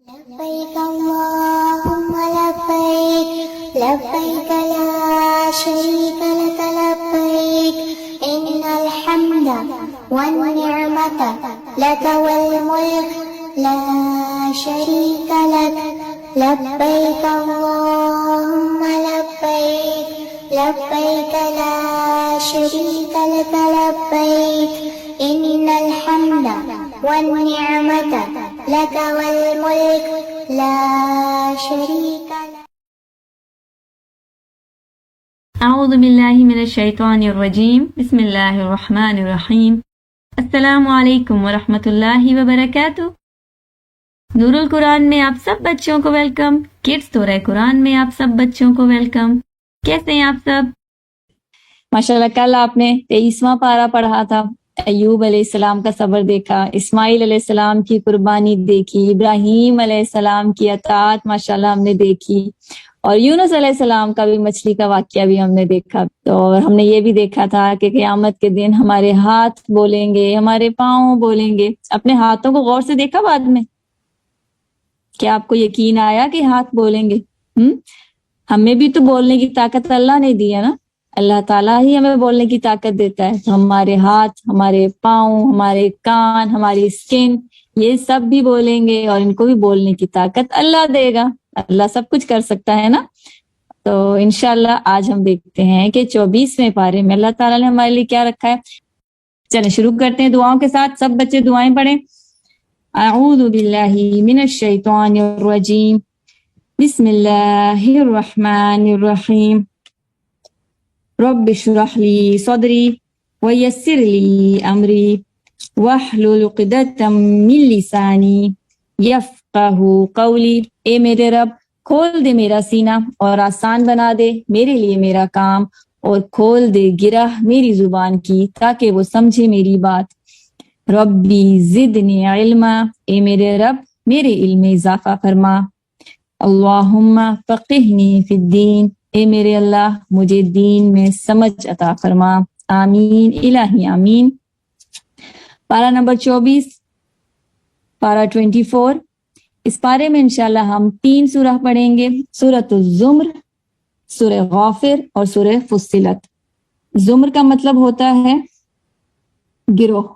لبيك اللهم لبيك لبيك لا شريك لك لبيك إن الحمد والنعمة لك والملك لا شريك لك لبيك اللهم لبيك لبيك لا شريك لك لبيك إن الحمد والنعمة لك والملك لا شريك لك. اعوذ باللہ من الشیطان الرجیم بسم اللہ الرحمن الرحیم السلام علیکم ورحمۃ اللہ وبرکاتہ. نور القرآن میں آپ سب بچوں کو ویلکم. کڈس سورہ قرآن میں آپ سب بچوں کو ویلکم. کیسے ہیں آپ سب؟ ماشاءاللہ کل آپ نے 23واں پارہ پڑھا تھا. ایوب علیہ السلام کا صبر دیکھا، اسماعیل علیہ السلام کی قربانی دیکھی، ابراہیم علیہ السلام کی اطاعت ماشاءاللہ ہم نے دیکھی، اور یونس علیہ السلام کا بھی مچھلی کا واقعہ بھی ہم نے دیکھا. تو ہم نے یہ بھی دیکھا تھا کہ قیامت کے دن ہمارے ہاتھ بولیں گے، ہمارے پاؤں بولیں گے. اپنے ہاتھوں کو غور سے دیکھا بعد میں؟ کیا آپ کو یقین آیا کہ ہاتھ بولیں گے؟ ہمیں بھی تو بولنے کی طاقت اللہ نے دی ہے نا. اللہ تعالیٰ ہی ہمیں بولنے کی طاقت دیتا ہے. تو ہمارے ہاتھ، ہمارے پاؤں، ہمارے کان، ہماری اسکن، یہ سب بھی بولیں گے، اور ان کو بھی بولنے کی طاقت اللہ دے گا. اللہ سب کچھ کر سکتا ہے نا. تو انشاءاللہ آج ہم دیکھتے ہیں کہ 24ویں پارے میں اللہ تعالیٰ نے ہمارے لیے کیا رکھا ہے. چلیں شروع کرتے ہیں دعاؤں کے ساتھ. سب بچے دعائیں پڑھیں. اعوذ باللہ من الشیطان الرجیم بسم اللہ الرحمن الرحیم رب اشرح لی صدری ویسر لی امری واحلل عقدۃ من لسانی یفقہوا قولی. اے میرے رب کھول دے میرا سینہ اور آسان بنا دے میرے لیے میرا کام، اور کھول دے گرہ میری زبان کی تاکہ وہ سمجھے میری بات. ربی زدنی علما. اے میرے رب میرے علم میں اضافہ فرما. اللہم فقہنی فی الدین. اے میرے اللہ مجھے دین میں سمجھ عطا فرما. آمین الہی آمین. پارہ نمبر 24، پارہ 24. اس پارے میں انشاءاللہ ہم 3 سورہ پڑھیں گے: سورۃ الزمر، سورہ غافر اور سورہ فصلت. زمر کا مطلب ہوتا ہے گروہ.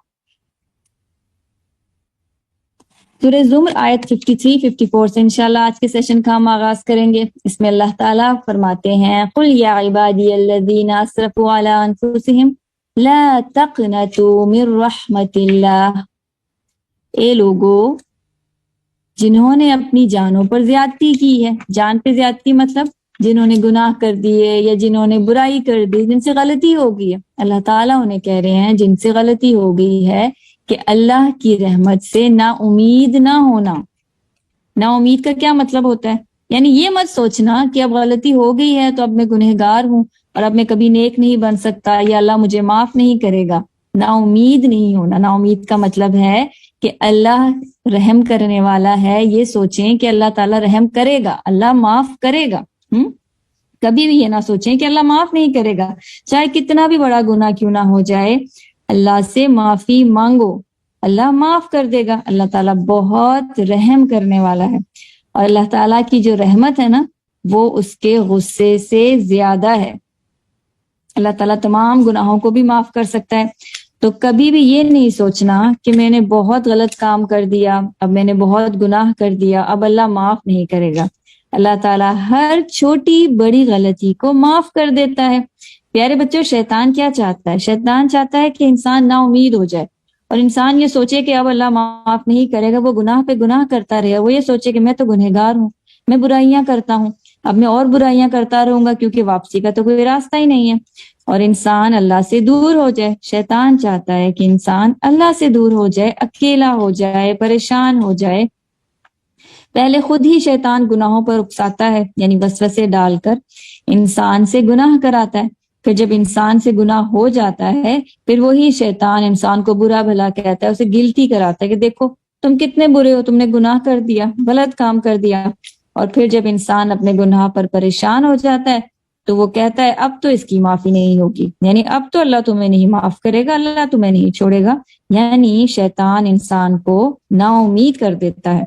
سورہ زمر آیت 53-54 سے انشاءاللہ آج کے سیشن کا ہم آغاز کریں گے. اس میں اللہ تعالیٰ فرماتے ہیں: قل یا عبادی الذین اسرفوا علی انفسہم لا تقنطوا من رحمت اللہ. اے لوگو جنہوں نے اپنی جانوں پر زیادتی کی ہے. جان پہ زیادتی مطلب جنہوں نے گناہ کر دیے یا جنہوں نے برائی کر دی، جن سے غلطی ہو گئی ہے. اللہ تعالیٰ انہیں کہہ رہے ہیں جن سے غلطی ہو گئی ہے کہ اللہ کی رحمت سے نا امید نہ ہونا. نا امید کا کیا مطلب ہوتا ہے؟ یعنی یہ مت سوچنا کہ اب غلطی ہو گئی ہے تو اب میں گنہگار ہوں اور اب میں کبھی نیک نہیں بن سکتا یا اللہ مجھے معاف نہیں کرے گا. نا امید نہیں ہونا. نا امید کا مطلب ہے کہ اللہ رحم کرنے والا ہے، یہ سوچیں کہ اللہ تعالیٰ رحم کرے گا، اللہ معاف کرے گا. کبھی بھی یہ نہ سوچیں کہ اللہ معاف نہیں کرے گا. چاہے کتنا بھی بڑا گناہ کیوں نہ ہو جائے، اللہ سے معافی مانگو، اللہ معاف کر دے گا. اللہ تعالیٰ بہت رحم کرنے والا ہے، اور اللہ تعالیٰ کی جو رحمت ہے نا وہ اس کے غصے سے زیادہ ہے. اللہ تعالیٰ تمام گناہوں کو بھی معاف کر سکتا ہے. تو کبھی بھی یہ نہیں سوچنا کہ میں نے بہت غلط کام کر دیا، اب میں نے بہت گناہ کر دیا، اب اللہ معاف نہیں کرے گا. اللہ تعالیٰ ہر چھوٹی بڑی غلطی کو معاف کر دیتا ہے. پیارے بچوں، شیطان کیا چاہتا ہے؟ شیطان چاہتا ہے کہ انسان نا امید ہو جائے اور انسان یہ سوچے کہ اب اللہ معاف نہیں کرے گا، وہ گناہ پہ گناہ کرتا رہے. وہ یہ سوچے کہ میں تو گنہگار ہوں، میں برائیاں کرتا ہوں، اب میں اور برائیاں کرتا رہوں گا کیونکہ واپسی کا تو کوئی راستہ ہی نہیں ہے، اور انسان اللہ سے دور ہو جائے. شیطان چاہتا ہے کہ انسان اللہ سے دور ہو جائے، اکیلا ہو جائے، پریشان ہو جائے. پہلے خود ہی شیطان گناہوں پر اکساتا ہے، یعنی وسوسے ڈال کر انسان سے گناہ کراتا ہے. پھر جب انسان سے گناہ ہو جاتا ہے پھر وہی شیطان انسان کو برا بھلا کہتا ہے، اسے گلٹی کراتا ہے کہ دیکھو تم کتنے برے ہو، تم نے گناہ کر دیا، غلط کام کر دیا. اور پھر جب انسان اپنے گناہ پر پریشان ہو جاتا ہے تو وہ کہتا ہے اب تو اس کی معافی نہیں ہوگی، یعنی اب تو اللہ تمہیں نہیں معاف کرے گا، اللہ تمہیں نہیں چھوڑے گا. یعنی شیطان انسان کو نا امید کر دیتا ہے.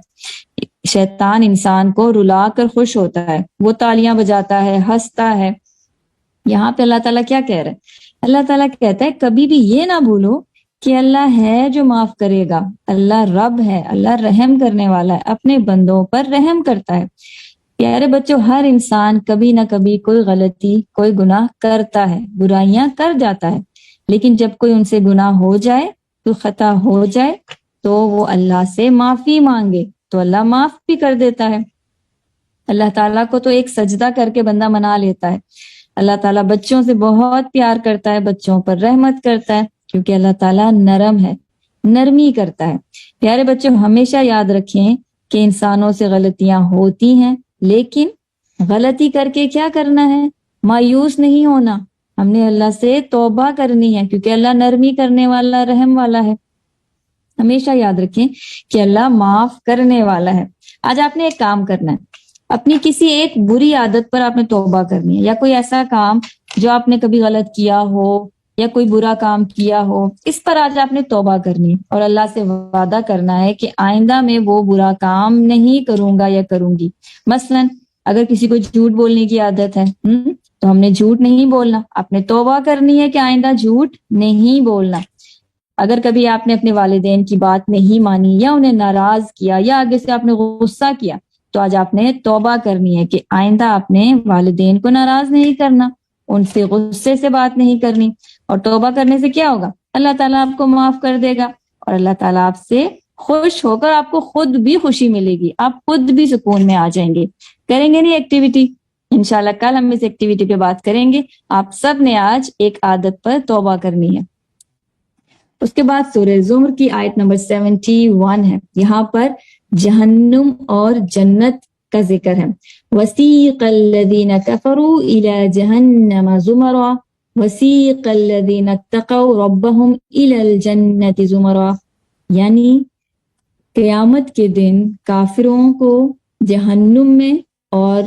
شیطان انسان کو رلا کر خوش ہوتا ہے، وہ تالیاں بجاتا ہے، ہنستا ہے۔ یہاں پہ اللہ تعالیٰ کیا کہہ رہے ہیں؟ اللہ تعالیٰ کہتا ہے کبھی بھی یہ نہ بھولو کہ اللہ ہے جو معاف کرے گا، اللہ رب ہے، اللہ رحم کرنے والا ہے، اپنے بندوں پر رحم کرتا ہے۔ پیارے بچوں، ہر انسان کبھی نہ کبھی کوئی غلطی، کوئی گناہ کرتا ہے، برائیاں کر جاتا ہے، لیکن جب کوئی ان سے گناہ ہو جائے، تو خطا ہو جائے، تو وہ اللہ سے معافی مانگے تو اللہ معاف بھی کر دیتا ہے۔ اللہ تعالیٰ کو تو ایک سجدہ کر کے بندہ منا لیتا ہے۔ اللہ تعالیٰ بچوں سے بہت پیار کرتا ہے، بچوں پر رحمت کرتا ہے، کیونکہ اللہ تعالیٰ نرم ہے، نرمی کرتا ہے۔ پیارے بچوں، ہمیشہ یاد رکھیں کہ انسانوں سے غلطیاں ہوتی ہیں، لیکن غلطی کر کے کیا کرنا ہے؟ مایوس نہیں ہونا، ہم نے اللہ سے توبہ کرنی ہے، کیونکہ اللہ نرمی کرنے والا، رحم والا ہے۔ ہمیشہ یاد رکھیں کہ اللہ معاف کرنے والا ہے۔ آج آپ نے ایک کام کرنا ہے، اپنی کسی ایک بری عادت پر آپ نے توبہ کرنی ہے، یا کوئی ایسا کام جو آپ نے کبھی غلط کیا ہو یا کوئی برا کام کیا ہو، اس پر آج آپ نے توبہ کرنی ہے اور اللہ سے وعدہ کرنا ہے کہ آئندہ میں وہ برا کام نہیں کروں گا یا کروں گی۔ مثلا اگر کسی کو جھوٹ بولنے کی عادت ہے تو ہم نے جھوٹ نہیں بولنا، آپ نے توبہ کرنی ہے کہ آئندہ جھوٹ نہیں بولنا۔ اگر کبھی آپ نے اپنے والدین کی بات نہیں مانی یا انہیں ناراض کیا یا آگے سے آپ نے غصہ کیا، تو آج آپ نے توبہ کرنی ہے کہ آئندہ آپ نے والدین کو ناراض نہیں کرنا، ان سے غصے سے بات نہیں کرنی۔ اور توبہ کرنے سے کیا ہوگا؟ اللہ تعالیٰ آپ کو معاف کر دے گا، اور اللہ تعالیٰ آپ سے خوش ہو کر آپ کو خود بھی خوشی ملے گی، آپ خود بھی سکون میں آ جائیں گے۔ کریں گے نہیں ایکٹیویٹی؟ انشاءاللہ کل ہم اس ایکٹیویٹی پہ بات کریں گے۔ آپ سب نے آج ایک عادت پر توبہ کرنی ہے۔ اس کے بعد سورہ زمر کی آیت نمبر 71 ہے، یہاں پر جہنم اور جنت کا ذکر ہے۔ وَسِيقَ الَّذِينَ كَفَرُوا إِلَى جَهَنَّمَ زُمَرًا وَسِيقَ الَّذِينَ اتَّقَوْا رَبَّهُمْ إِلَى الْجَنَّةِ زُمَرًا، یعنی قیامت کے دن کافروں کو جہنم میں اور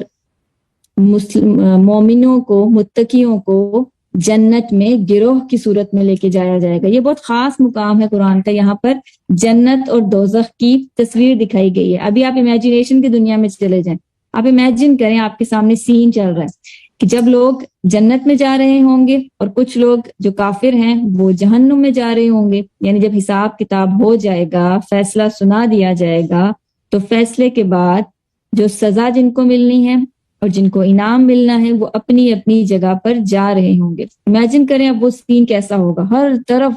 مومنوں کو، متقیوں کو جنت میں گروہ کی صورت میں لے کے جایا جائے گا۔ یہ بہت خاص مقام ہے قرآن کا، یہاں پر جنت اور دوزخ کی تصویر دکھائی گئی ہے۔ ابھی آپ امیجنیشن کی دنیا میں چلے جائیں، آپ امیجن کریں آپ کے سامنے سین چل رہا ہے کہ جب لوگ جنت میں جا رہے ہوں گے اور کچھ لوگ جو کافر ہیں وہ جہنم میں جا رہے ہوں گے، یعنی جب حساب کتاب ہو جائے گا، فیصلہ سنا دیا جائے گا، تو فیصلے کے بعد جو سزا جن کو ملنی ہے اور جن کو انعام ملنا ہے وہ اپنی اپنی جگہ پر جا رہے ہوں گے۔ امیجن کریں اب وہ سین کیسا ہوگا، ہر طرف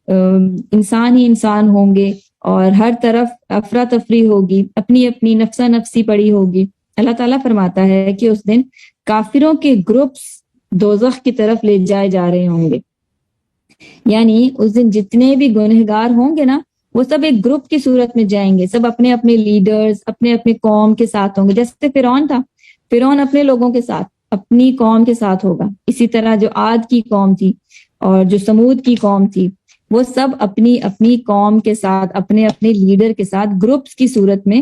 انسان ہی انسان ہوں گے اور ہر طرف افراتفری ہوگی، اپنی اپنی نفسا نفسی پڑی ہوگی۔ اللہ تعالیٰ فرماتا ہے کہ اس دن کافروں کے گروپس دوزخ کی طرف لے جائے جا رہے ہوں گے، یعنی اس دن جتنے بھی گنہگار ہوں گے نا، وہ سب ایک گروپ کی صورت میں جائیں گے، سب اپنے اپنے لیڈرز، اپنے اپنے قوم کے ساتھ ہوں گے۔ جیسے فرعون تھا، فرعون اپنے لوگوں کے ساتھ، اپنی قوم کے ساتھ ہوگا۔ اسی طرح جو عاد کی قوم تھی اور جو سمود کی قوم تھی، وہ سب اپنی اپنی قوم کے ساتھ، اپنے اپنے لیڈر کے ساتھ گروپس کی صورت میں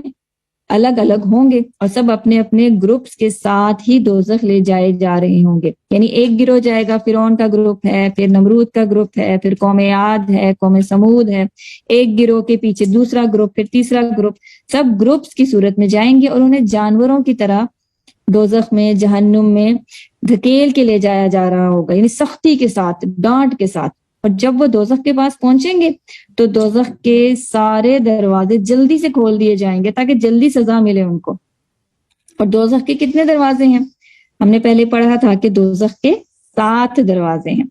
الگ الگ ہوں گے، اور سب اپنے اپنے گروپس کے ساتھ ہی دوزخ لے جائے جا رہے ہوں گے۔ یعنی ایک گروہ جائے گا، فرعون کا گروپ ہے، پھر نمرود کا گروپ ہے، پھر قوم عاد ہے، قوم سمود ہے، ایک گروہ کے پیچھے دوسرا گروپ، پھر تیسرا گروپ، سب گروپس کی صورت میں جائیں گے اور انہیں جانوروں کی طرح دوزخ میں، جہنم میں دھکیل کے لے جایا جا رہا ہوگا، یعنی سختی کے ساتھ، ڈانٹ کے ساتھ۔ اور جب وہ دوزخ کے پاس پہنچیں گے تو دوزخ کے سارے دروازے جلدی سے کھول دیے جائیں گے تاکہ جلدی سزا ملے ان کو۔ اور دوزخ کے کتنے دروازے ہیں؟ ہم نے پہلے پڑھا تھا کہ دوزخ کے 7 دروازے ہیں۔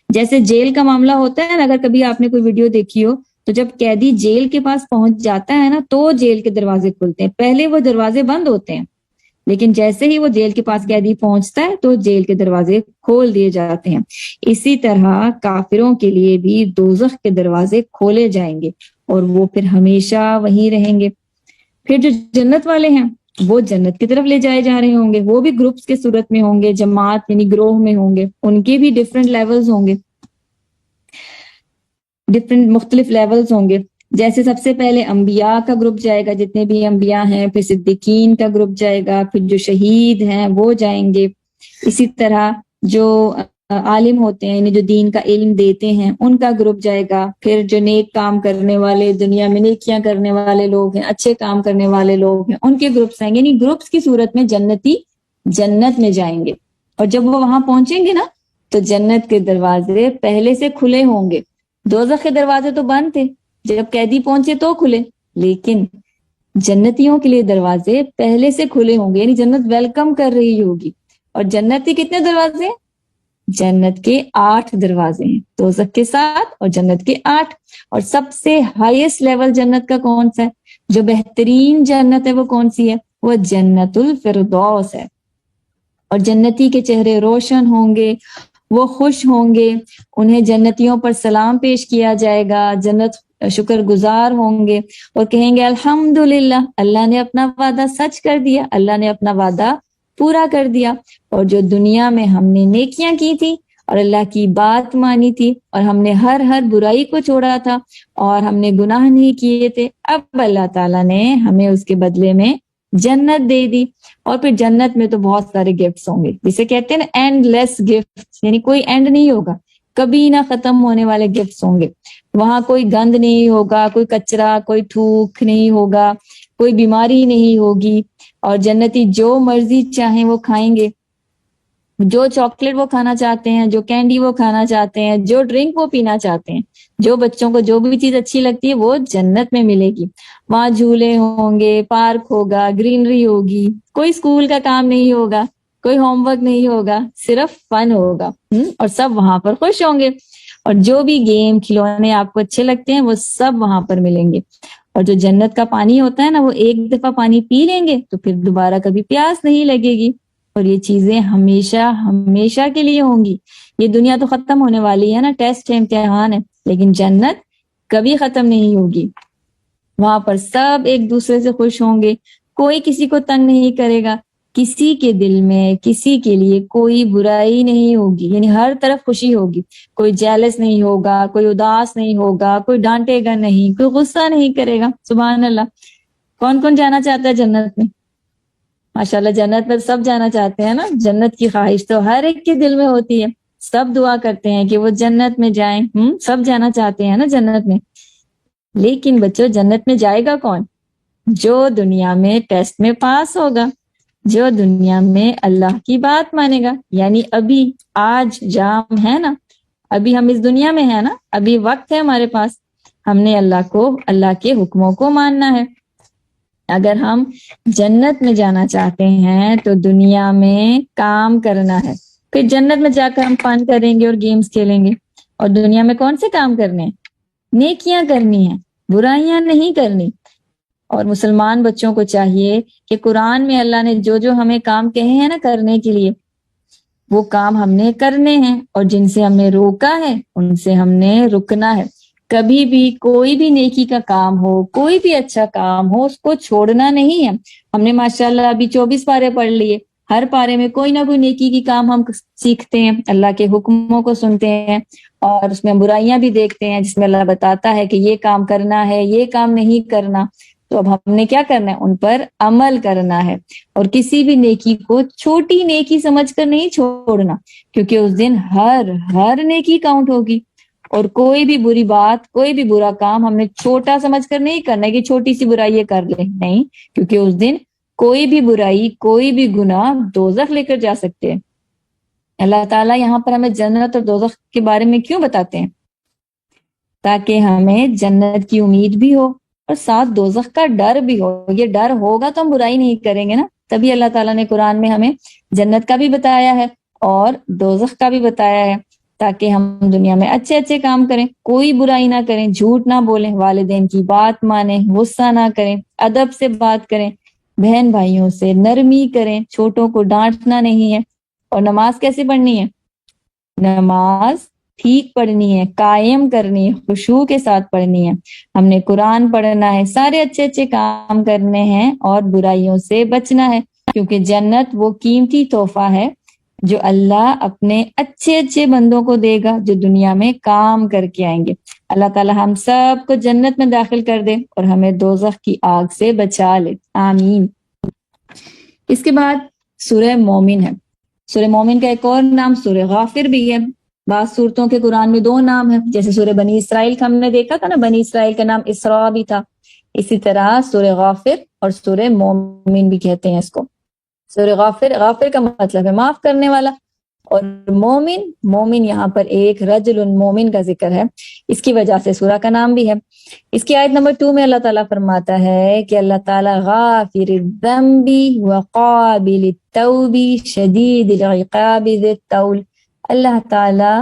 جیسے جیل کا معاملہ ہوتا ہے نا، اگر کبھی آپ نے کوئی ویڈیو دیکھی ہو تو جب قیدی جیل کے پاس پہنچ جاتا ہے نا تو جیل کے دروازے کھلتے ہیں، پہلے وہ دروازے بند ہوتے ہیں، لیکن جیسے ہی وہ جیل کے پاس قیدی پہنچتا ہے تو جیل کے دروازے کھول دیے جاتے ہیں۔ اسی طرح کافروں کے لیے بھی دوزخ کے دروازے کھولے جائیں گے اور وہ پھر ہمیشہ وہیں رہیں گے۔ پھر جو جنت والے ہیں وہ جنت کی طرف لے جائے جا رہے ہوں گے، وہ بھی گروپس کے صورت میں ہوں گے، جماعت یعنی گروہ میں ہوں گے، ان کے بھی ڈفرینٹ لیولز ہوں گے، مختلف لیولز ہوں گے۔ جیسے سب سے پہلے انبیاء کا گروپ جائے گا، جتنے بھی انبیاء ہیں، پھر صدیقین کا گروپ جائے گا، پھر جو شہید ہیں وہ جائیں گے۔ اسی طرح جو عالم ہوتے ہیں، یعنی جو دین کا علم دیتے ہیں، ان کا گروپ جائے گا. پھر جو نیک کام کرنے والے، دنیا میں نیکیاں کرنے والے لوگ ہیں، اچھے کام کرنے والے لوگ ہیں، ان کے گروپس آئیں گے. یعنی گروپس کی صورت میں جنتی جنت میں جائیں گے. اور جب وہ وہاں پہنچیں گے نا تو جنت کے دروازے پہلے سے کھلے ہوں گے. دوزخ کے دروازے تو بند تھے، جب قیدی پہنچے تو کھلے، لیکن جنتیوں کے لیے دروازے پہلے سے کھلے ہوں گے. یعنی جنت ویلکم کر رہی ہوگی. اور جنت کے کتنے دروازے ہیں؟ جنت کے 8 دروازے ہیں، دوزخ کے 7 اور جنت کے 8. اور سب سے ہائیسٹ لیول جنت کا کون سا ہے؟ جو بہترین جنت ہے وہ کون سی ہے؟ وہ جنت الفردوس ہے. اور جنتی کے چہرے روشن ہوں گے، وہ خوش ہوں گے، انہیں جنتیوں پر سلام پیش کیا جائے گا، جنت شکر گزار ہوں گے اور کہیں گے الحمدللہ، اللہ نے اپنا وعدہ سچ کر دیا، اللہ نے اپنا وعدہ پورا کر دیا. اور جو دنیا میں ہم نے نیکیاں کی تھی اور اللہ کی بات مانی تھی اور ہم نے ہر برائی کو چھوڑا تھا اور ہم نے گناہ نہیں کیے تھے، اب اللہ تعالیٰ نے ہمیں اس کے بدلے میں جنت دے دی. اور پھر جنت میں تو بہت سارے گفٹس ہوں گے، جسے کہتے ہیں نا اینڈ لیس گفٹ، یعنی کوئی اینڈ نہیں ہوگا، کبھی نہ ختم ہونے والے گفٹس ہوں گے. وہاں کوئی گند نہیں ہوگا، کوئی کچرا، کوئی تھوک نہیں ہوگا، کوئی بیماری نہیں ہوگی. اور جنتی جو مرضی چاہیں وہ کھائیں گے، جو چاکلیٹ وہ کھانا چاہتے ہیں، جو کینڈی وہ کھانا چاہتے ہیں، جو ڈرنک وہ پینا چاہتے ہیں، جو بچوں کو جو بھی چیز اچھی لگتی ہے وہ جنت میں ملے گی. وہاں جھولے ہوں گے، پارک ہوگا، گرینری ہوگی، کوئی اسکول کا کام نہیں ہوگا، کوئی ہوم ورک نہیں ہوگا، صرف فن ہوگا. اور سب وہاں پر خوش ہوں گے. اور جو بھی گیم کھلونے آپ کو اچھے لگتے ہیں وہ سب وہاں پر ملیں گے. اور جو جنت کا پانی ہوتا ہے نا، وہ ایک دفعہ پانی پی لیں گے تو پھر دوبارہ کبھی پیاس نہیں لگے گی. اور یہ چیزیں ہمیشہ ہمیشہ کے لیے ہوں گی. یہ دنیا تو ختم ہونے والی ہے نا، ٹیسٹ ہے، امتحان ہے، لیکن جنت کبھی ختم نہیں ہوگی. وہاں پر سب ایک دوسرے سے خوش ہوں گے، کوئی کسی کو تنگ نہیں کرے گا، کسی کے دل میں کسی کے لیے کوئی برائی نہیں ہوگی. یعنی ہر طرف خوشی ہوگی، کوئی جیلس نہیں ہوگا، کوئی اداس نہیں ہوگا، کوئی ڈانٹے گا نہیں، کوئی غصہ نہیں کرے گا. سبحان اللہ. کون کون جانا چاہتا ہے جنت میں؟ ماشاءاللہ جنت میں سب جانا چاہتے ہیں نا. جنت کی خواہش تو ہر ایک کے دل میں ہوتی ہے، سب دعا کرتے ہیں کہ وہ جنت میں جائیں. سب جانا چاہتے ہیں نا جنت میں. لیکن بچوں، جنت میں جائے گا کون؟ جو دنیا میں ٹیسٹ میں پاس ہوگا، جو دنیا میں اللہ کی بات مانے گا. یعنی ابھی آج جام ہے نا، ابھی ہم اس دنیا میں ہیں نا، ابھی وقت ہے ہمارے پاس، ہم نے اللہ کے حکموں کو ماننا ہے. اگر ہم جنت میں جانا چاہتے ہیں تو دنیا میں کام کرنا ہے. پھر جنت میں جا کر ہم فن کریں گے اور گیمز کھیلیں گے. اور دنیا میں کون سے کام کرنے ہیں؟ نیکیاں کرنی ہیں، برائیاں نہیں کرنی. اور مسلمان بچوں کو چاہیے کہ قرآن میں اللہ نے جو جو ہمیں کام کہے ہیں نا کرنے کے لیے، وہ کام ہم نے کرنے ہیں. اور جن سے ہم نے روکا ہے ان سے ہم نے رکنا ہے. کبھی بھی کوئی بھی نیکی کا کام ہو، کوئی بھی اچھا کام ہو، اس کو چھوڑنا نہیں ہے. ہم نے ماشاءاللہ ابھی 24 پارے پڑھ لیے، ہر پارے میں کوئی نہ کوئی نیکی کی کام ہم سیکھتے ہیں، اللہ کے حکموں کو سنتے ہیں، اور اس میں برائیاں بھی دیکھتے ہیں جس میں اللہ بتاتا ہے کہ یہ کام کرنا ہے، یہ کام نہیں کرنا. تو اب ہم نے کیا کرنا ہے؟ ان پر عمل کرنا ہے. اور کسی بھی نیکی کو چھوٹی نیکی سمجھ کر نہیں چھوڑنا، کیونکہ اس دن ہر نیکی کاؤنٹ ہوگی. اور کوئی بھی بری بات، کوئی بھی برا کام ہم نے چھوٹا سمجھ کر نہیں کرنا ہے کہ چھوٹی سی برائی یہ کر لیں، نہیں، کیونکہ اس دن کوئی بھی برائی، کوئی بھی گناہ دوزخ لے کر جا سکتے ہیں. اللہ تعالیٰ یہاں پر ہمیں جنت اور دوزخ کے بارے میں کیوں بتاتے ہیں؟ تاکہ ہمیں جنت کی امید بھی ہو اور ساتھ دوزخ کا ڈر بھی ہو. یہ ڈر ہوگا تو ہم برائی نہیں کریں گے نا. تبھی اللہ تعالیٰ نے قرآن میں ہمیں جنت کا بھی بتایا ہے اور دوزخ کا بھی بتایا ہے، تاکہ ہم دنیا میں اچھے اچھے کام کریں، کوئی برائی نہ کریں، جھوٹ نہ بولیں، والدین کی بات مانیں، غصہ نہ کریں، ادب سے بات کریں، بہن بھائیوں سے نرمی کریں، چھوٹوں کو ڈانٹنا نہیں ہے. اور نماز کیسے پڑھنی ہے؟ نماز ٹھیک پڑھنی ہے، قائم کرنی ہے، خشوع کے ساتھ پڑھنی ہے. ہم نے قرآن پڑھنا ہے، سارے اچھے اچھے کام کرنے ہیں اور برائیوں سے بچنا ہے، کیونکہ جنت وہ قیمتی تحفہ ہے جو اللہ اپنے اچھے اچھے بندوں کو دے گا جو دنیا میں کام کر کے آئیں گے. اللہ تعالی ہم سب کو جنت میں داخل کر دے اور ہمیں دوزخ کی آگ سے بچا لے، آمین. اس کے بعد سورہ مومن ہے. سورہ مومن کا ایک اور نام سورہ غافر بھی ہے. بعض صورتوں کے قرآن میں 2 نام ہیں، جیسے سورہ بنی اسرائیل کا ہم نے دیکھا تھا نا، بنی اسرائیل کا نام اسراء بھی تھا. اسی طرح سورہ غافر اور سورہ مومن بھی کہتے ہیں اس کو. سورہ غافر کا مطلب ہے معاف کرنے والا، اور مومن یہاں پر ایک رجل مومن کا ذکر ہے، اس کی وجہ سے سورہ کا نام بھی ہے. اس کی آیت نمبر 2 میں اللہ تعالیٰ فرماتا ہے کہ اللہ تعالیٰ غافر الذنب وقابل التوب شدید العقاب ذی الطول، اللہ تعالیٰ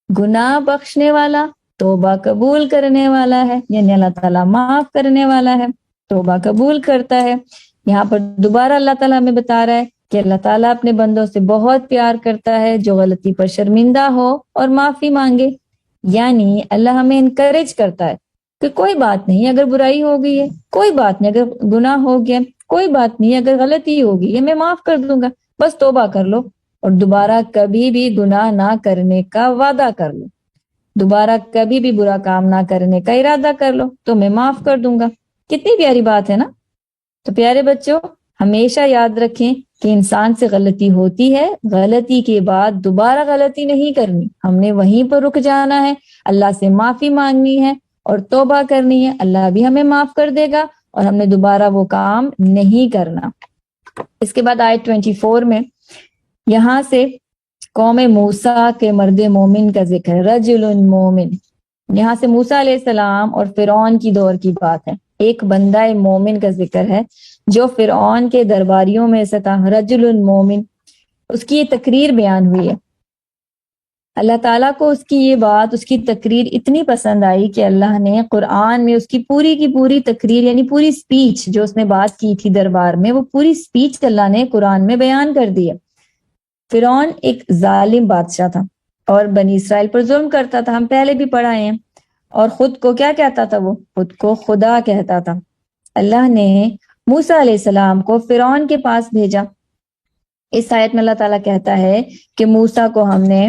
گناہ بخشنے والا، توبہ قبول کرنے والا ہے، یعنی اللہ تعالیٰ معاف کرنے والا ہے، توبہ قبول کرتا ہے. یہاں پر دوبارہ اللہ تعالیٰ ہمیں بتا رہا ہے کہ اللہ تعالیٰ اپنے بندوں سے بہت پیار کرتا ہے جو غلطی پر شرمندہ ہو اور معافی مانگے. یعنی اللہ ہمیں انکریج کرتا ہے کہ کوئی بات نہیں اگر برائی ہو گئی ہے، کوئی بات نہیں اگر گناہ ہو گیا، کوئی بات نہیں اگر غلطی ہوگی ہے، میں معاف کر دوں گا، بس توبہ کر لو اور دوبارہ کبھی بھی گناہ نہ کرنے کا وعدہ کر لو، دوبارہ کبھی بھی برا کام نہ کرنے کا ارادہ کر لو تو میں معاف کر دوں گا. کتنی پیاری بات ہے نا. تو پیارے بچوں، ہمیشہ یاد رکھیں کہ انسان سے غلطی ہوتی ہے، غلطی کے بعد دوبارہ غلطی نہیں کرنی، ہم نے وہیں پر رک جانا ہے، اللہ سے معافی مانگنی ہے اور توبہ کرنی ہے. اللہ بھی ہمیں معاف کر دے گا اور ہم نے دوبارہ وہ کام نہیں کرنا. اس کے بعد آیت 24 میں یہاں سے قوم موسیٰ کے مرد مومن کا ذکر ہے، رجل مومن. یہاں سے موسیٰ علیہ السلام اور فرعون کی دور کی بات ہے. ایک بندہ مومن کا ذکر ہے جو فرعون کے درباریوں میں سے تھا، رجل مومن. اس کی یہ تقریر بیان ہوئی ہے. اللہ تعالیٰ کو اس کی یہ بات، اس کی تقریر اتنی پسند آئی کہ اللہ نے قرآن میں اس کی پوری تقریر، یعنی پوری سپیچ جو اس نے بات کی تھی دربار میں، وہ پوری سپیچ اللہ نے قرآن میں بیان کر دی ہے. فرعون ایک ظالم بادشاہ تھا اور بنی اسرائیل پر ظلم کرتا تھا، ہم پہلے بھی پڑھائے ہیں. اور خود کو کیا کہتا تھا؟ وہ خود کو خدا کہتا تھا. اللہ نے موسیٰ علیہ السلام کو فرعون کے پاس بھیجا. اس آیت میں اللہ تعالیٰ کہتا ہے کہ موسیٰ کو ہم نے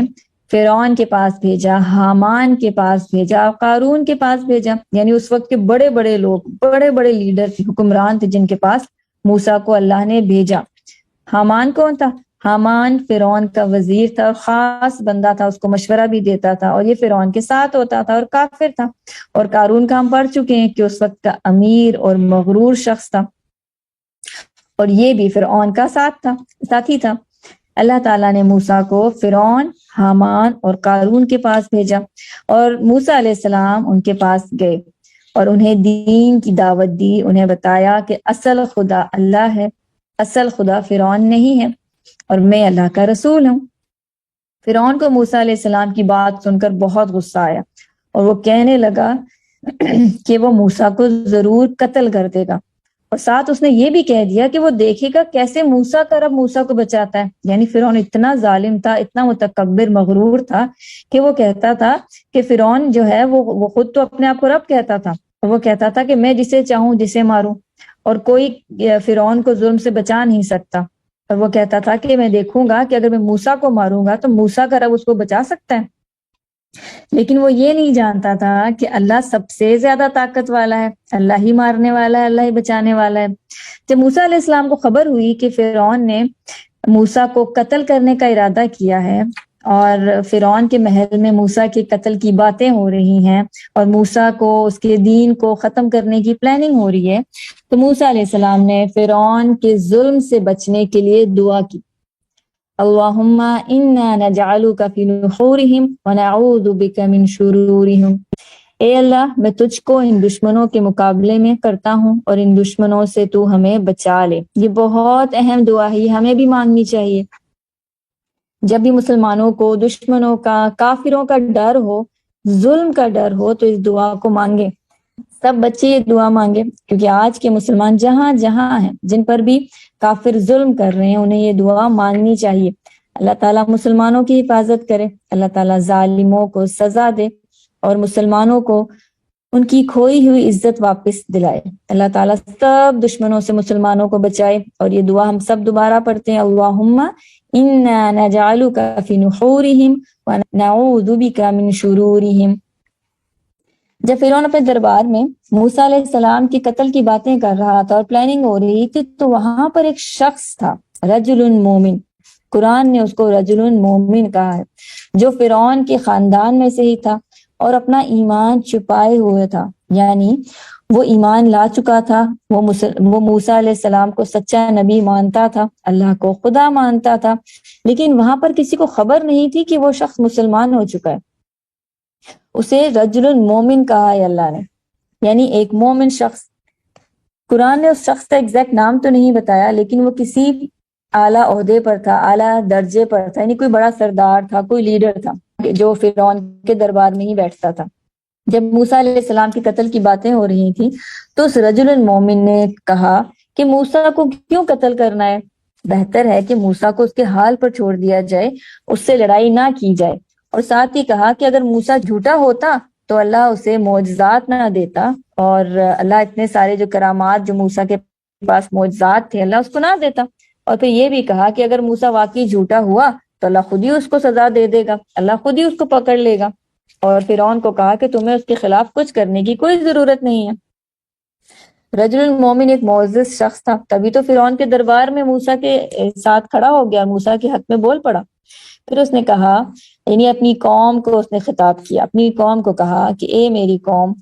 فرعون کے پاس بھیجا، حامان کے پاس بھیجا، قارون کے پاس بھیجا. یعنی اس وقت کے بڑے بڑے لوگ، بڑے بڑے لیڈر تھے، حکمران تھے، جن کے پاس موسیٰ کو اللہ نے بھیجا. حامان کون تھا؟ حامان فرعون کا وزیر تھا، خاص بندہ تھا، اس کو مشورہ بھی دیتا تھا اور یہ فرعون کے ساتھ ہوتا تھا اور کافر تھا. اور قارون کا ہم پڑھ چکے ہیں کہ اس وقت کا امیر اور مغرور شخص تھا اور یہ بھی فرعون کا ساتھی تھا. اللہ تعالیٰ نے موسیٰ کو فرعون، حامان اور قارون کے پاس بھیجا اور موسیٰ علیہ السلام ان کے پاس گئے اور انہیں دین کی دعوت دی. انہیں بتایا کہ اصل خدا اللہ ہے، اصل خدا فرعون نہیں ہے اور میں اللہ کا رسول ہوں. فرعون کو موسیٰ علیہ السلام کی بات سن کر بہت غصہ آیا اور وہ کہنے لگا کہ وہ موسیٰ کو ضرور قتل کر دے گا، اور ساتھ اس نے یہ بھی کہہ دیا کہ وہ دیکھے گا کیسے موسیٰ کا رب موسیٰ کو بچاتا ہے. یعنی فرعون اتنا ظالم تھا، اتنا متکبر مغرور تھا کہ وہ کہتا تھا کہ فرعون جو ہے وہ خود تو اپنے آپ کو رب کہتا تھا اور وہ کہتا تھا کہ میں جسے چاہوں جسے ماروں اور کوئی فرعون کو ظلم سے بچا نہیں سکتا. اور وہ کہتا تھا کہ میں دیکھوں گا کہ اگر میں موسیٰ کو ماروں گا تو موسیٰ کا رب اس کو بچا سکتا ہے. لیکن وہ یہ نہیں جانتا تھا کہ اللہ سب سے زیادہ طاقت والا ہے، اللہ ہی مارنے والا ہے، اللہ ہی بچانے والا ہے. جب موسیٰ علیہ السلام کو خبر ہوئی کہ فرعون نے موسیٰ کو قتل کرنے کا ارادہ کیا ہے اور فرعون کے محل میں موسیٰ کے قتل کی باتیں ہو رہی ہیں اور موسیٰ کو، اس کے دین کو ختم کرنے کی پلاننگ ہو رہی ہے، تو موسیٰ علیہ السلام نے فرعون کے ظلم سے بچنے کے لیے دعا کی. اللہم انا نجعلک فی نحورہم ونعوذ بک من شرورہم. اے اللہ، میں تجھ کو ان دشمنوں کے مقابلے میں کرتا ہوں اور ان دشمنوں سے تو ہمیں بچا لے. یہ بہت اہم دعا ہے، یہ ہمیں بھی مانگنی چاہیے. جب بھی مسلمانوں کو دشمنوں کا، کافروں کا ڈر ہو، ظلم کا ڈر ہو، تو اس دعا کو مانگے. سب بچے یہ دعا مانگے، کیونکہ آج کے مسلمان جہاں جہاں ہیں، جن پر بھی کافر ظلم کر رہے ہیں، انہیں یہ دعا مانگنی چاہیے. اللہ تعالیٰ مسلمانوں کی حفاظت کرے، اللہ تعالیٰ ظالموں کو سزا دے اور مسلمانوں کو ان کی کھوئی ہوئی عزت واپس دلائے. اللہ تعالیٰ سب دشمنوں سے مسلمانوں کو بچائے. اور یہ دعا ہم سب دوبارہ پڑھتے ہیں، اللہم انا نجعلک فی نحورہم ونعوذ بک من شرورہم. جب فرعون اپنے دربار میں موسیٰ علیہ السلام کی قتل کی باتیں کر رہا تھا اور پلاننگ ہو رہی تھی، تو وہاں پر ایک شخص تھا، رجل مومن، قرآن نے اس کو رجل مومن کہا ہے، جو فرعون کے خاندان میں سے ہی تھا اور اپنا ایمان چھپائے ہوئے تھا، یعنی وہ ایمان لا چکا تھا، وہ موسیٰ علیہ السلام کو سچا نبی مانتا تھا، اللہ کو خدا مانتا تھا، لیکن وہاں پر کسی کو خبر نہیں تھی کہ وہ شخص مسلمان ہو چکا ہے۔ اسے رجل مومن کہا ہے اللہ نے، یعنی ایک مومن شخص۔ قرآن نے اس شخص کا ایگزیکٹ نام تو نہیں بتایا، لیکن وہ کسی اعلیٰ عہدے پر تھا، اعلیٰ درجے پر تھا، یعنی کوئی بڑا سردار تھا، کوئی لیڈر تھا جو فرعون کے دربار میں ہی بیٹھتا تھا۔ جب موسیٰ علیہ السلام کی قتل کی باتیں ہو رہی تھیں تو اس رجل المومن نے کہا کہ موسیٰ کو کیوں قتل کرنا ہے، بہتر ہے کہ موسیٰ کو اس کے حال پر چھوڑ دیا جائے، اس سے لڑائی نہ کی جائے۔ اور ساتھ ہی کہا کہ اگر موسیٰ جھوٹا ہوتا تو اللہ اسے معجزات نہ دیتا، اور اللہ اتنے سارے جو کرامات جو موسیٰ کے پاس معجزات تھے اللہ اس کو نہ دیتا۔ اور پھر یہ بھی کہا کہ اگر موسیٰ واقعی جھوٹا ہوا تو اللہ خود ہی اس کو سزا دے دے گا، اللہ خود ہی اس کو پکڑ لے گا۔ اور فرعون کو کہا کہ تمہیں اس کے خلاف کچھ کرنے کی کوئی ضرورت نہیں ہے۔ رجل المومن ایک معزز شخص تھا، تبھی تو فرعون کے دربار میں موسیٰ کے ساتھ کھڑا ہو گیا، موسیٰ کے حق میں بول پڑا۔ پھر اس نے کہا، یعنی اپنی قوم کو اس نے خطاب کیا، اپنی قوم کو کہا کہ اے میری قوم،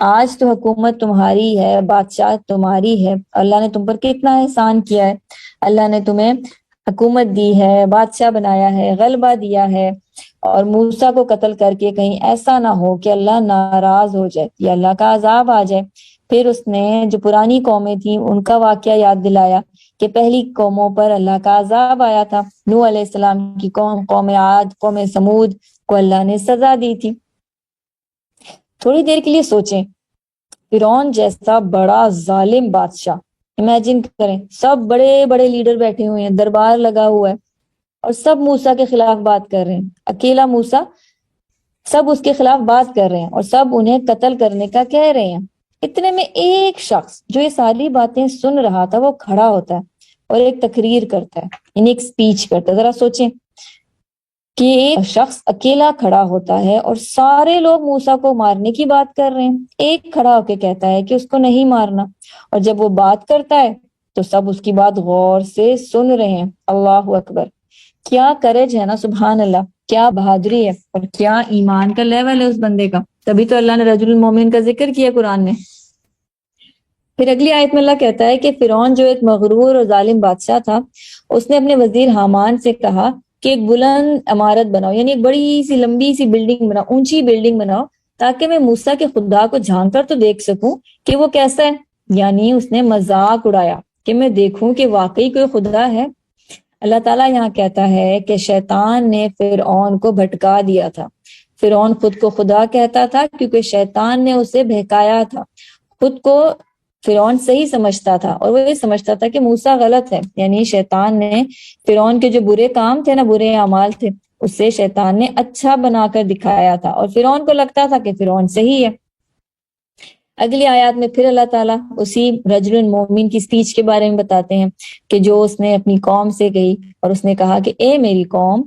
آج تو حکومت تمہاری ہے، بادشاہ تمہاری ہے، اللہ نے تم پر کتنا احسان کیا ہے، اللہ نے تمہیں حکومت دی ہے، بادشاہ بنایا ہے، غلبہ دیا ہے، اور موسیٰ کو قتل کر کے کہیں ایسا نہ ہو کہ اللہ ناراض ہو جائے یا اللہ کا عذاب آ جائے۔ پھر اس نے جو پرانی قومیں تھیں ان کا واقعہ یاد دلایا کہ پہلی قوموں پر اللہ کا عذاب آیا تھا، نوح علیہ السلام کی قوم، قوم عاد، قوم سمود کو اللہ نے سزا دی تھی۔ تھوڑی دیر کے لیے سوچیں، فرعون جیسا بڑا ظالم بادشاہ، امیجن کریں، سب بڑے بڑے لیڈر بیٹھے ہوئے ہیں، دربار لگا ہوا ہے، اور سب موسیٰ کے خلاف بات کر رہے ہیں، اکیلا موسیٰ، سب اس کے خلاف بات کر رہے ہیں اور سب انہیں قتل کرنے کا کہہ رہے ہیں۔ اتنے میں ایک شخص جو یہ ساری باتیں سن رہا تھا وہ کھڑا ہوتا ہے اور ایک تقریر کرتا ہے، یعنی ایک سپیچ کرتا ہے۔ ذرا سوچیں کہ ایک شخص اکیلا کھڑا ہوتا ہے اور سارے لوگ موسیٰ کو مارنے کی بات کر رہے ہیں، ایک کھڑا ہو کے کہتا ہے کہ اس کو نہیں مارنا، اور جب وہ بات کرتا ہے تو سب اس کی بات غور سے سن رہے ہیں۔ اللہ اکبر، کیا کریج ہے نا، سبحان اللہ، کیا بہادری ہے اور کیا ایمان کا لیول ہے اس بندے کا۔ تبھی تو اللہ نے رجل المومن کا ذکر کیا قرآن نے۔ پھر اگلی آیت میں اللہ کہتا ہے کہ فرعون جو ایک مغرور اور ظالم بادشاہ تھا، اس نے اپنے وزیر حامان سے کہا کہ ایک بلند عمارت بناؤ، یعنی ایک بڑی سی لمبی سی بلڈنگ بناؤ، اونچی بلڈنگ بناؤ، تاکہ میں موسیٰ کے خدا کو جھانک کر تو دیکھ سکوں کہ وہ کیسا ہے۔ یعنی اس نے مذاق اڑایا کہ میں دیکھوں کہ واقعی کوئی خدا ہے۔ اللہ تعالیٰ یہاں کہتا ہے کہ شیطان نے فرعون کو بھٹکا دیا تھا۔ فرعون خود کو خدا کہتا تھا کیونکہ شیطان نے اسے بہکایا تھا۔ خود کو فرعون صحیح سمجھتا تھا اور وہ یہ سمجھتا تھا کہ موسیٰ غلط ہے، یعنی شیطان نے فرعون کے جو برے کام تھے نا، برے اعمال تھے، اسے شیطان نے اچھا بنا کر دکھایا تھا اور فرعون کو لگتا تھا کہ فرعون صحیح ہے۔ اگلی آیات میں پھر اللہ تعالیٰ اسی رجل المومن کی سپیچ کے بارے میں بتاتے ہیں کہ جو اس نے اپنی قوم سے کہی، اور اس نے کہا کہ اے میری قوم،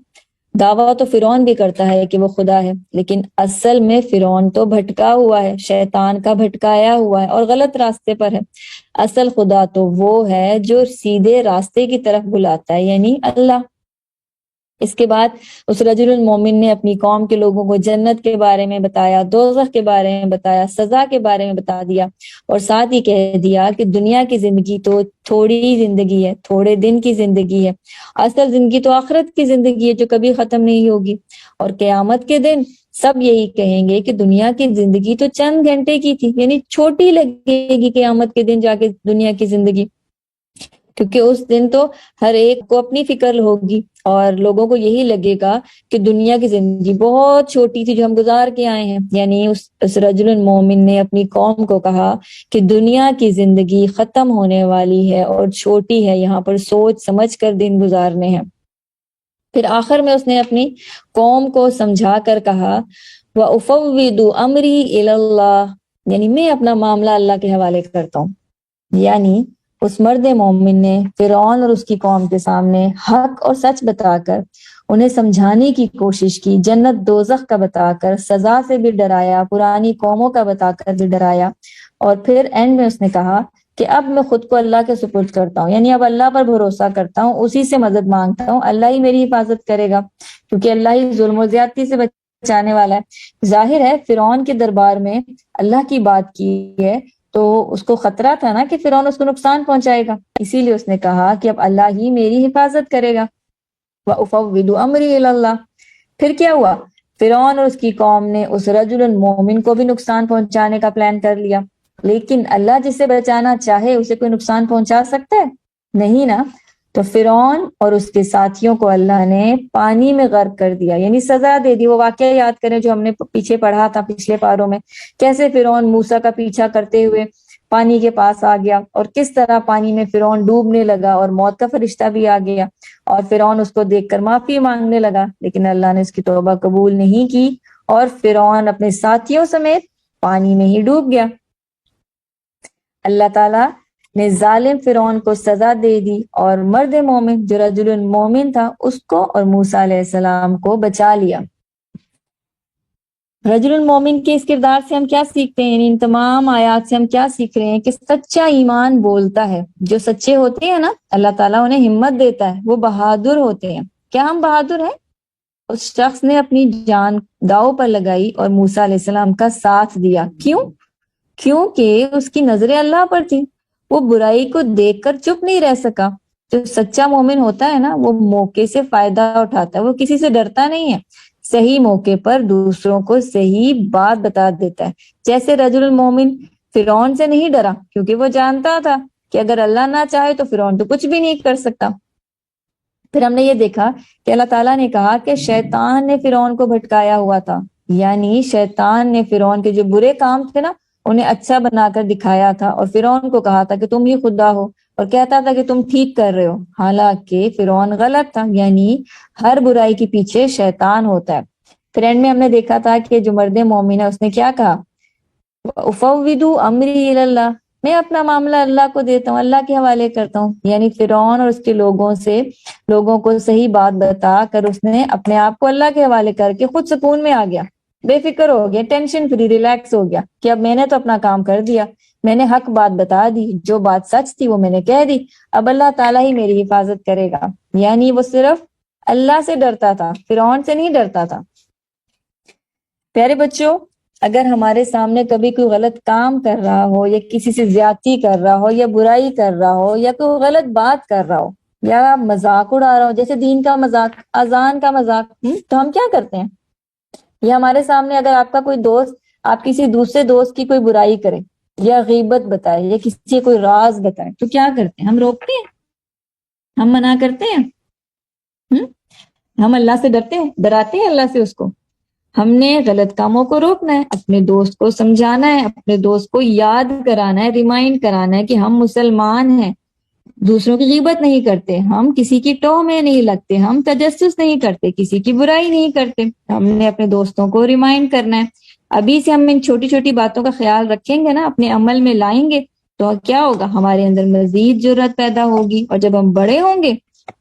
دعویٰ تو فرعون بھی کرتا ہے کہ وہ خدا ہے، لیکن اصل میں فرعون تو بھٹکا ہوا ہے، شیطان کا بھٹکایا ہوا ہے اور غلط راستے پر ہے۔ اصل خدا تو وہ ہے جو سیدھے راستے کی طرف بلاتا ہے، یعنی اللہ۔ اس کے بعد اس رجل المومن نے اپنی قوم کے لوگوں کو جنت کے بارے میں بتایا، دوزخ کے بارے میں بتایا، سزا کے بارے میں بتا دیا، اور ساتھ ہی کہہ دیا کہ دنیا کی زندگی تو تھوڑی زندگی ہے، تھوڑے دن کی زندگی ہے، اصل زندگی تو آخرت کی زندگی ہے جو کبھی ختم نہیں ہوگی، اور قیامت کے دن سب یہی کہیں گے کہ دنیا کی زندگی تو چند گھنٹے کی تھی، یعنی چھوٹی لگے گی قیامت کے دن جا کے دنیا کی زندگی، کیونکہ اس دن تو ہر ایک کو اپنی فکر ہوگی اور لوگوں کو یہی لگے گا کہ دنیا کی زندگی بہت چھوٹی تھی جو ہم گزار کے آئے ہیں۔ یعنی اس رجل المومن نے اپنی قوم کو کہا کہ دنیا کی زندگی ختم ہونے والی ہے اور چھوٹی ہے، یہاں پر سوچ سمجھ کر دن گزارنے ہیں۔ پھر آخر میں اس نے اپنی قوم کو سمجھا کر کہا وَأُفَوِّضُ أَمْرِي إِلَى اللَّهِ، یعنی میں اپنا معاملہ اللہ کے حوالے کرتا ہوں۔ یعنی اس مرد مومن نے فرعون اور اس کی قوم کے سامنے حق اور سچ بتا کر انہیں سمجھانے کی کوشش کی، جنت دوزخ کا بتا کر، سزا سے بھی ڈرایا، پرانی قوموں کا بتا کر بھی ڈرایا، اور پھر اینڈ میں اس نے کہا کہ اب میں خود کو اللہ کے سپرد کرتا ہوں، یعنی اب اللہ پر بھروسہ کرتا ہوں، اسی سے مدد مانگتا ہوں، اللہ ہی میری حفاظت کرے گا، کیونکہ اللہ ہی ظلم و زیادتی سے بچانے والا ہے۔ ظاہر ہے فرعون کے دربار میں اللہ کی بات کی ہے تو اس کو خطرہ تھا نا کہ فرعون اس کو نقصان پہنچائے گا، اسی لیے اس نے کہا کہ اب اللہ ہی میری حفاظت کرے گا۔ وَأُفَوِّضُ أَمْرِي إِلَى اللَّهِ۔ پھر کیا ہوا؟ فرعون اور اس کی قوم نے اس رجل مومن کو بھی نقصان پہنچانے کا پلان کر لیا، لیکن اللہ جسے بچانا چاہے اسے کوئی نقصان پہنچا سکتا ہے؟ نہیں نا۔ تو فرعون اور اس کے ساتھیوں کو اللہ نے پانی میں غرق کر دیا، یعنی سزا دے دی۔ وہ واقعہ یاد کریں جو ہم نے پیچھے پڑھا تھا پچھلے پاروں میں، کیسے فرعون موسیٰ کا پیچھا کرتے ہوئے پانی کے پاس آ گیا اور کس طرح پانی میں فرعون ڈوبنے لگا اور موت کا فرشتہ بھی آ گیا اور فرعون اس کو دیکھ کر معافی مانگنے لگا، لیکن اللہ نے اس کی توبہ قبول نہیں کی اور فرعون اپنے ساتھیوں سمیت پانی میں ہی ڈوب گیا۔ اللہ تعالیٰ نے ظالم فرعون کو سزا دے دی اور مرد مومن جو رجل مومن تھا اس کو اور موسیٰ علیہ السلام کو بچا لیا۔ رجل المومن کے اس کردار سے ہم کیا سیکھتے ہیں؟ یعنی ان تمام آیات سے ہم کیا سیکھ رہے ہیں کہ سچا ایمان بولتا ہے، جو سچے ہوتے ہیں نا اللہ تعالیٰ انہیں ہمت دیتا ہے، وہ بہادر ہوتے ہیں۔ کیا ہم بہادر ہیں؟ اس شخص نے اپنی جان داؤ پر لگائی اور موسیٰ علیہ السلام کا ساتھ دیا۔ کیونکہ اس کی نظریں اللہ پر تھی، وہ برائی کو دیکھ کر چپ نہیں رہ سکا۔ جو سچا مومن ہوتا ہے نا وہ موقع سے فائدہ اٹھاتا ہے، وہ کسی سے ڈرتا نہیں ہے، صحیح موقع پر دوسروں کو صحیح بات بتا دیتا ہے۔ جیسے رجل المومن فرعون سے نہیں ڈرا کیونکہ وہ جانتا تھا کہ اگر اللہ نہ چاہے تو فرعون تو کچھ بھی نہیں کر سکتا۔ پھر ہم نے یہ دیکھا کہ اللہ تعالیٰ نے کہا کہ شیطان نے فرعون کو بھٹکایا ہوا تھا، یعنی شیطان نے فرعون کے جو برے کام تھے نا انہیں اچھا بنا کر دکھایا تھا اور فرعون کو کہا تھا کہ تم ہی خدا ہو اور کہتا تھا کہ تم ٹھیک کر رہے ہو، حالانکہ فرعون غلط تھا۔ یعنی ہر برائی کے پیچھے شیطان ہوتا ہے۔ پھر اینڈ میں ہم نے دیکھا تھا کہ جو مرد مومن ہے اس نے کیا کہا؟ اُفَوِّضُ أَمْرِي إِلَى اللَّهِ، میں اپنا معاملہ اللہ کو دیتا ہوں، اللہ کے حوالے کرتا ہوں۔ یعنی فرعون اور اس کے لوگوں کو صحیح بات بتا کر اس نے اپنے آپ کو اللہ کے حوالے کر کے خود سکون میں آ گیا، بے فکر ہو گیا، ٹینشن فری، ریلیکس ہو گیا کہ اب میں نے تو اپنا کام کر دیا، میں نے حق بات بتا دی، جو بات سچ تھی وہ میں نے کہہ دی، اب اللہ تعالیٰ ہی میری حفاظت کرے گا۔ یعنی وہ صرف اللہ سے ڈرتا تھا، فرعون سے نہیں ڈرتا تھا۔ پیارے بچوں، اگر ہمارے سامنے کبھی کوئی غلط کام کر رہا ہو یا کسی سے زیادتی کر رہا ہو یا برائی کر رہا ہو یا کوئی غلط بات کر رہا ہو یا مذاق اڑا رہا ہو، جیسے دین کا مذاق، اذان کا مذاق، تو ہم کیا کرتے ہیں؟ یا ہمارے سامنے اگر آپ کا کوئی دوست آپ کسی دوسرے دوست کی کوئی برائی کرے یا غیبت بتائے یا کسی کوئی راز بتائے تو کیا کرتے ہیں؟ ہم روکتے ہیں، ہم منع کرتے ہیں، ہم اللہ سے ڈراتے ہیں اللہ سے اس کو۔ ہم نے غلط کاموں کو روکنا ہے، اپنے دوست کو سمجھانا ہے، اپنے دوست کو یاد کرانا ہے، ریمائنڈ کرانا ہے کہ ہم مسلمان ہیں، دوسروں کی غیبت نہیں کرتے، ہم کسی کی ٹوہ میں نہیں لگتے، ہم تجسس نہیں کرتے، کسی کی برائی نہیں کرتے۔ ہم نے اپنے دوستوں کو ریمائنڈ کرنا ہے۔ ابھی سے ہم ان چھوٹی چھوٹی باتوں کا خیال رکھیں گے نا، اپنے عمل میں لائیں گے تو کیا ہوگا؟ ہمارے اندر مزید جرأت پیدا ہوگی، اور جب ہم بڑے ہوں گے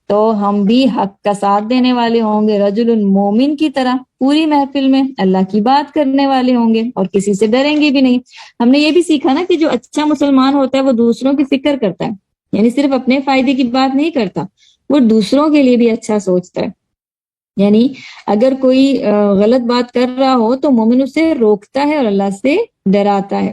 تو ہم بھی حق کا ساتھ دینے والے ہوں گے، رجل المومن کی طرح پوری محفل میں اللہ کی بات کرنے والے ہوں گے اور کسی سے ڈریں گے بھی نہیں۔ ہم نے یہ بھی سیکھا نا کہ جو اچھا مسلمان ہوتا ہے وہ دوسروں کی فکر کرتا ہے، یعنی صرف اپنے فائدے کی بات نہیں کرتا، وہ دوسروں کے لیے بھی اچھا سوچتا ہے۔ یعنی اگر کوئی غلط بات کر رہا ہو تو مومن اسے روکتا ہے اور اللہ سے ڈراتا ہے۔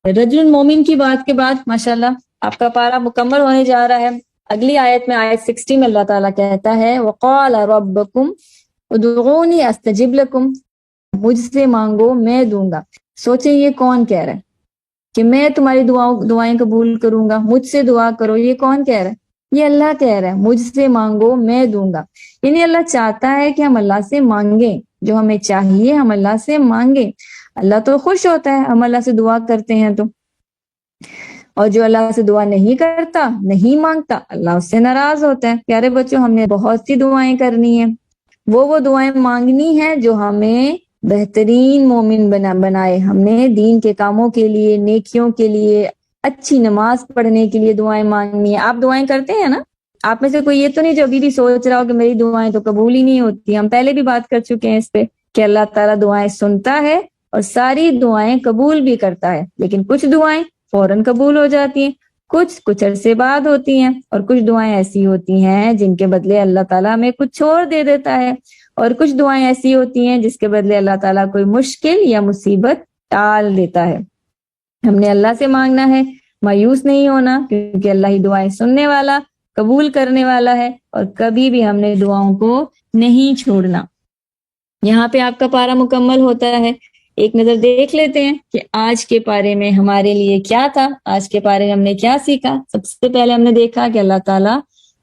رجل المومن کی بات کے بعد ماشاءاللہ آپ کا پارہ مکمل ہونے جا رہا ہے۔ اگلی آیت میں، آیت 60 میں اللہ تعالیٰ کہتا ہے وَقَالَ رَبُّكُمْ ادعونی استجب لکم، مجھ سے مانگو میں دوں گا۔ سوچیں یہ کون کہہ رہا ہے کہ میں تمہاری دعائیں قبول کروں گا، مجھ سے دعا کرو؟ یہ کون کہہ رہا ہے؟ یہ اللہ کہہ رہا ہے مجھ سے مانگو میں دوں گا۔ یعنی اللہ چاہتا ہے کہ ہم اللہ سے مانگیں، جو ہمیں چاہیے ہم اللہ سے مانگیں۔ اللہ تو خوش ہوتا ہے ہم اللہ سے دعا کرتے ہیں تو، اور جو اللہ سے دعا نہیں کرتا، نہیں مانگتا، اللہ اس سے ناراض ہوتا ہے۔ پیارے بچوں، ہم نے بہت سی دعائیں کرنی ہیں، وہ دعائیں مانگنی ہیں جو ہمیں بہترین مومن بنائے۔ ہم نے دین کے کاموں کے لیے، نیکیوں کے لیے، اچھی نماز پڑھنے کے لیے دعائیں مانگنی ہیں۔ آپ دعائیں کرتے ہیں نا؟ آپ میں سے کوئی یہ تو نہیں جو ابھی بھی سوچ رہا ہو کہ میری دعائیں تو قبول ہی نہیں ہوتی۔ ہم پہلے بھی بات کر چکے ہیں اس پہ کہ اللہ تعالیٰ دعائیں سنتا ہے اور ساری دعائیں قبول بھی کرتا ہے، لیکن کچھ دعائیں فوراً قبول ہو جاتی ہیں، کچھ عرصے بعد ہوتی ہیں، اور کچھ دعائیں ایسی ہوتی ہیں جن کے بدلے اللہ تعالیٰ ہمیں کچھ اور دے دیتا ہے، اور کچھ دعائیں ایسی ہوتی ہیں جس کے بدلے اللہ تعالیٰ کوئی مشکل یا مصیبت ٹال دیتا ہے۔ ہم نے اللہ سے مانگنا ہے، مایوس نہیں ہونا، کیونکہ اللہ ہی دعائیں سننے والا، قبول کرنے والا ہے، اور کبھی بھی ہم نے دعاؤں کو نہیں چھوڑنا۔ یہاں پہ آپ کا پارہ مکمل ہوتا ہے۔ ایک نظر دیکھ لیتے ہیں کہ آج کے پارے میں ہمارے لیے کیا تھا، آج کے پارے ہم نے کیا سیکھا۔ سب سے پہلے ہم نے دیکھا کہ اللہ تعالیٰ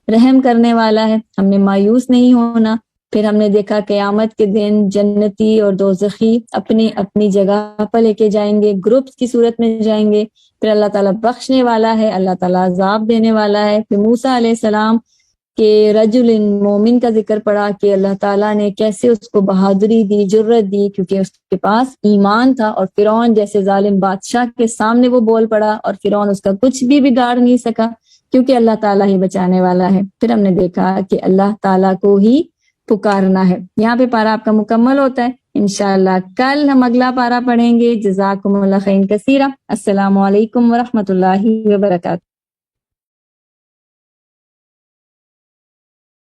رحم کرنے والا ہے، ہم نے مایوس نہیں ہونا۔ پھر ہم نے دیکھا قیامت کے دن جنتی اور دوزخی اپنی اپنی جگہ پر لے کے جائیں گے، گروپس کی صورت میں جائیں گے۔ پھر اللہ تعالیٰ بخشنے والا ہے، اللہ تعالیٰ عذاب دینے والا ہے۔ پھر موسیٰ علیہ السلام کہ رجل مومن کا ذکر پڑا کہ اللہ تعالیٰ نے کیسے اس کو بہادری دی، جرت دی، کیونکہ اس کے پاس ایمان تھا، اور فرعون جیسے ظالم بادشاہ کے سامنے وہ بول پڑا، اور فرعون اس کا کچھ بھی بگاڑ نہیں سکا، کیونکہ اللہ تعالیٰ ہی بچانے والا ہے۔ پھر ہم نے دیکھا کہ اللہ تعالیٰ کو ہی پکارنا ہے۔ یہاں پہ پارہ آپ کا مکمل ہوتا ہے۔ انشاءاللہ کل ہم اگلا پارہ پڑھیں گے۔ جزاکم اللہ خیر کثیرہ۔ السلام علیکم ورحمۃ اللہ وبرکاتہ۔